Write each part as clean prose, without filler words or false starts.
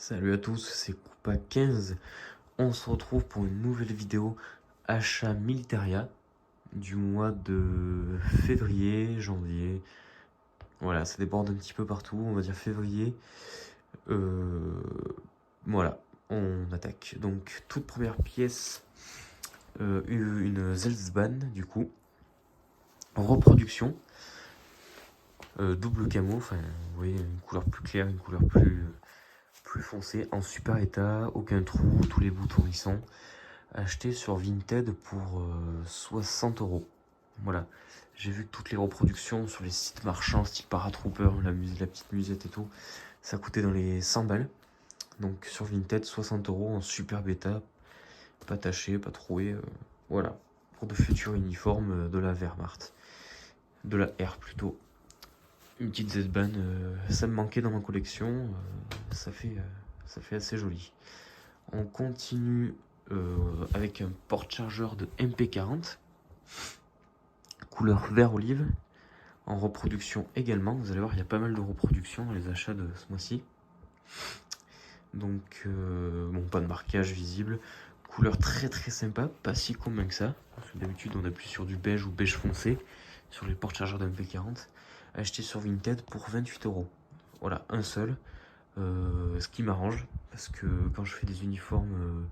Salut à tous, c'est Coupa15. On se retrouve pour une nouvelle vidéo achat Militaria du mois de février, janvier. Voilà, ça déborde un petit peu partout, on va dire février. Voilà, on attaque. Donc, toute première pièce, une Zelsban, du coup. Reproduction. Double camo, enfin, vous voyez, une couleur plus claire, une couleur plus foncée, en super état, aucun trou, tous les boutons y sont. Acheté sur Vinted pour 60 euros. Voilà, j'ai vu que toutes les reproductions sur les sites marchands, style Paratrooper, la petite musette et tout, ça coûtait dans les 100 balles. Donc sur Vinted, 60 euros en super bêta, pas taché, pas troué. Voilà, pour de futurs uniformes de la Wehrmacht, de la R plutôt. Une petite Z-Ban, ça me manquait dans ma collection, ça fait assez joli. On continue avec un porte-chargeur de MP40, couleur vert olive, en reproduction également. Vous allez voir, il y a pas mal de reproductions dans les achats de ce mois-ci. Donc, bon, pas de marquage visible. Couleur très très sympa, pas si commun que ça. D'habitude, on appuie sur du beige ou beige foncé sur les porte-chargeurs de MP40. Acheté sur Vinted pour 28 euros. Voilà, un seul. Ce qui m'arrange, parce que quand je fais des uniformes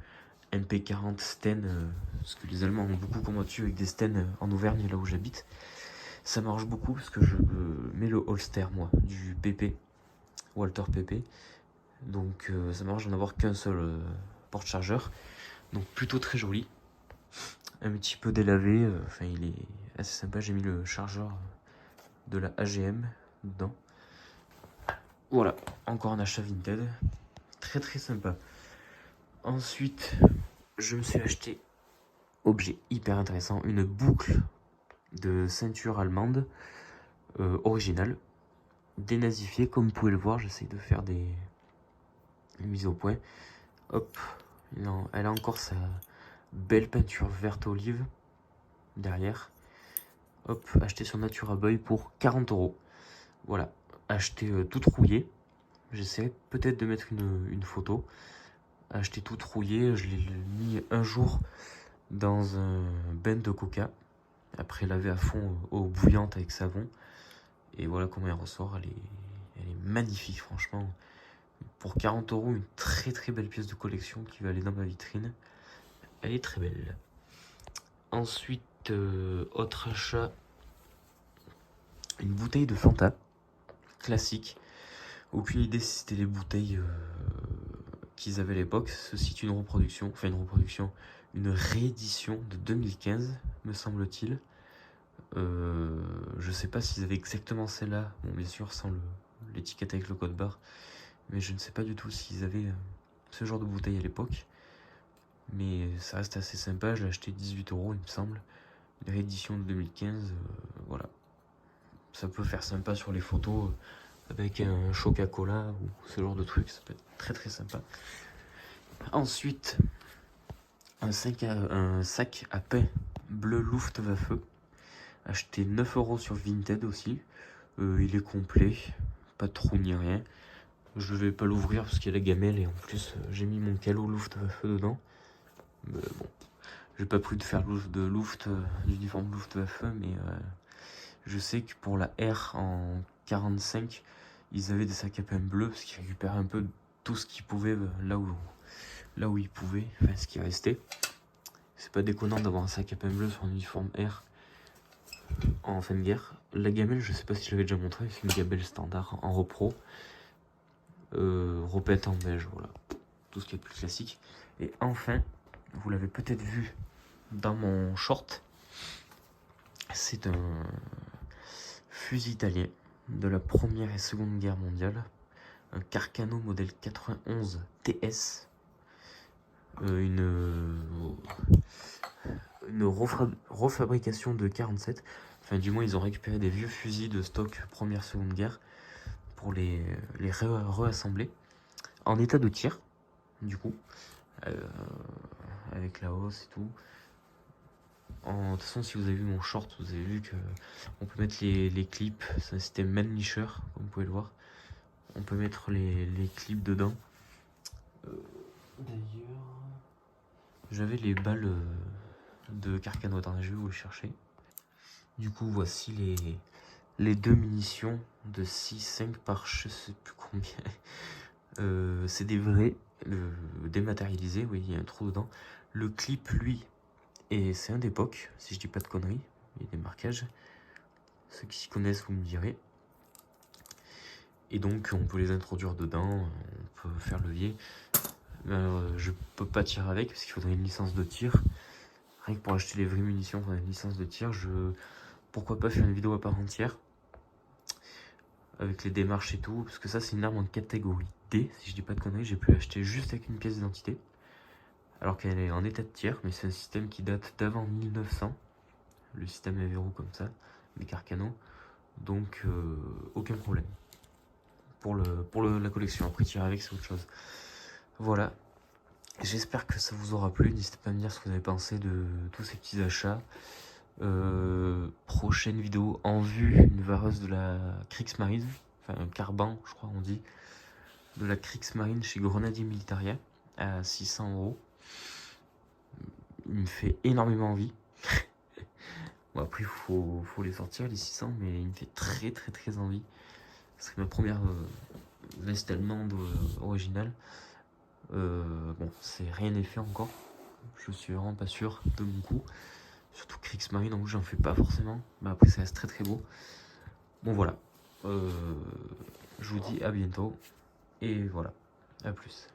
MP40 Sten, parce que les Allemands ont beaucoup combattu avec des Sten en Auvergne, là où j'habite. Ça m'arrange beaucoup parce que je mets le holster, moi, du PP, Walter PP. Donc ça m'arrange d'en avoir qu'un seul porte-chargeur. Donc plutôt très joli. Un petit peu délavé, enfin il est assez sympa. J'ai mis le chargeur de la AGM dedans. Voilà, encore un achat Vinted. Très très sympa. Ensuite, je me suis acheté, objet hyper intéressant, une boucle de ceinture allemande originale, dénazifiée comme vous pouvez le voir. J'essaye de faire des mises au point. Hop, elle a encore sa belle peinture verte olive derrière. Hop, acheté sur Natura Boy pour 40 euros. Voilà, acheté toute rouillée. J'essaierai peut-être de mettre une photo. Acheté toute rouillée, je l'ai mis un jour dans un bain de coca. Après laver à fond eau bouillante avec savon. Et voilà comment elle ressort. Elle est magnifique, franchement. Pour 40 euros, une très très belle pièce de collection qui va aller dans ma vitrine. Elle est très belle. Ensuite, autre achat, une bouteille de Fanta, classique. Aucune idée si c'était les bouteilles qu'ils avaient à l'époque. Ceci est une reproduction, une réédition de 2015, me semble-t-il. Je sais pas s'ils avaient exactement celle-là, bon bien sûr sans l'étiquette avec le code barre, mais je ne sais pas du tout s'ils avaient ce genre de bouteille à l'époque. Mais ça reste assez sympa, je l'ai acheté 18 euros il me semble. Une réédition de 2015, voilà. Ça peut faire sympa sur les photos avec un Coca-Cola ou ce genre de truc, ça peut être très très sympa. Ensuite, un sac à pain bleu Luftwaffe, acheté 9 euros sur Vinted aussi. Il est complet, pas de trou ni rien. Je vais pas l'ouvrir parce qu'il y a la gamelle et en plus j'ai mis mon calot Luftwaffe dedans. Mais bon, j'ai pas pris de faire d'uniforme Luftwaffe, mais je sais que pour la R en 45, ils avaient des sacs à pain bleus parce qu'ils récupèrent un peu tout ce qu'ils pouvaient là où ils pouvaient, enfin ce qui restait. C'est pas déconnant d'avoir un sac à pain bleu sur un uniforme R en fin de guerre. La gamelle, je sais pas si je l'avais déjà montré, c'est une gamelle standard en repro. Repeinte en beige, voilà. Tout ce qui est plus classique. Et enfin, vous l'avez peut-être vu dans mon short, c'est un fusil italien de la première et seconde guerre mondiale. Un Carcano modèle 91 TS. Une refabrication de 47. Enfin, du moins, ils ont récupéré des vieux fusils de stock première, seconde guerre pour les réassembler en état de tir, du coup, avec la hausse et tout. De toute façon, si vous avez vu mon short, vous avez vu que on peut mettre les clips. C'est un système Mannlicher, comme vous pouvez le voir. On peut mettre les clips dedans. D'ailleurs, j'avais les balles de Carcano. Attendez, je vais vous le chercher. Du coup, voici les deux munitions de 6,5 par je sais plus combien. C'est des vrais, dématérialisés, oui, il y a un trou dedans. Le clip, lui, et c'est un d'époque, si je dis pas de conneries, il y a des marquages. Ceux qui s'y connaissent, vous me direz. Et donc, on peut les introduire dedans, on peut faire levier. Je peux pas tirer avec parce qu'il faudrait une licence de tir. Rien que pour acheter les vraies munitions, il faudrait une licence de tir. Pourquoi pas faire une vidéo à part entière avec les démarches et tout, parce que ça c'est une arme en catégorie D, si je dis pas de conneries. J'ai pu l'acheter juste avec une pièce d'identité, alors qu'elle est en état de tir, mais c'est un système qui date d'avant 1900. Le système est verrou comme ça, des Carcano, donc aucun problème pour la collection. Après tirer avec c'est autre chose. Voilà, j'espère que ça vous aura plu. N'hésitez pas à me dire ce que vous avez pensé de tous ces petits achats. Prochaine vidéo en vue, une vareuse de la Kriegsmarine, enfin un Carban je crois on dit, de la Kriegsmarine chez Grenadier Militaria à 600 €. Il me fait énormément envie. Bon après faut les sortir les 600, mais il me fait très envie. Ce serait ma première veste allemande originale. Bon, c'est rien n'est fait encore, je suis vraiment pas sûr de mon coup. Surtout Kriegsmarine, donc j'en fais pas forcément. Mais après, ça reste très beau. Bon, voilà. Je vous dis à bientôt. Et voilà. À plus.